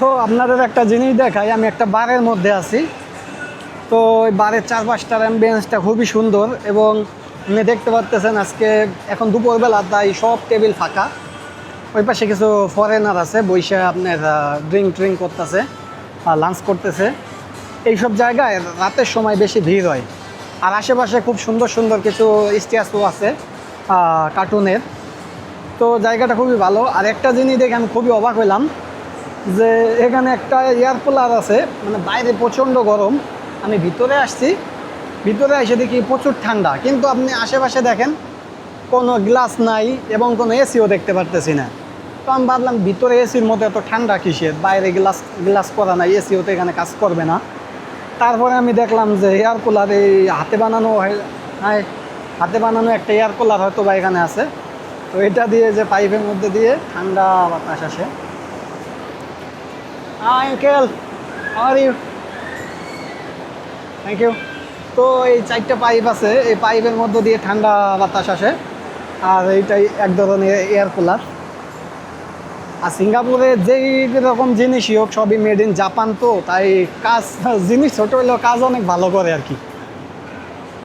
তো আপনাদের একটা জিনিস দেখাই, আমি একটা বারের মধ্যে আছি। তো ওই বারের চারপাশটার অ্যাম্বিয়েন্সটা খুবই সুন্দর এবং আপনি দেখতে পাচ্ছেন আজকে এখন দুপুরবেলা তাই সব টেবিল ফাঁকা। ওই পাশে কিছু ফরেনার আছে বৈশা আপনার ড্রিঙ্ক করতেছে, লাঞ্চ করতেছে। এইসব জায়গায় রাতের সময় বেশি ভিড় হয়। আর আশেপাশে খুব সুন্দর সুন্দর কিছু স্ট্যাচু আছে কার্টুনের। তো জায়গাটা খুবই ভালো। আর একটা জিনিস দেখে আমি খুবই অবাক হইলাম যে এখানে একটা এয়ার কুলার আছে, মানে বাইরে প্রচণ্ড গরম, আমি ভিতরে আসছি, ভিতরে এসে দেখি প্রচুর ঠান্ডা, কিন্তু আপনি আশেপাশে দেখেন কোনো গ্লাস নাই এবং কোনো এসিও দেখতে পারতেছি না। তো আমি ভাবলাম ভিতরে এসির মতো এত ঠান্ডা কিসের, বাইরে গ্লাস করা নাই, এসিও তো এখানে কাজ করবে না। তারপরে আমি দেখলাম যে এয়ার কুলার এই হাতে বানানো হাতে বানানো একটা এয়ার কুলার হয়তো বা এখানে আছে। তো এটা দিয়ে যে পাইপের মধ্যে দিয়ে ঠান্ডা বাতাস আসে। Uncle, how are you? Thank you. তো এই 4টা পাইপ আছে, এই পাইপের মধ্যে দিয়ে ঠান্ডা বাতাস আসে। আর এইটাই এক ধরনের এয়ার কুলার। আর সিঙ্গাপুরে যেই রকম জিনিসই হোক সবই মেড ইন জাপান, তো তাই কাজ জিনিস ছোটো হলেও কাজ অনেক ভালো করে আর কি।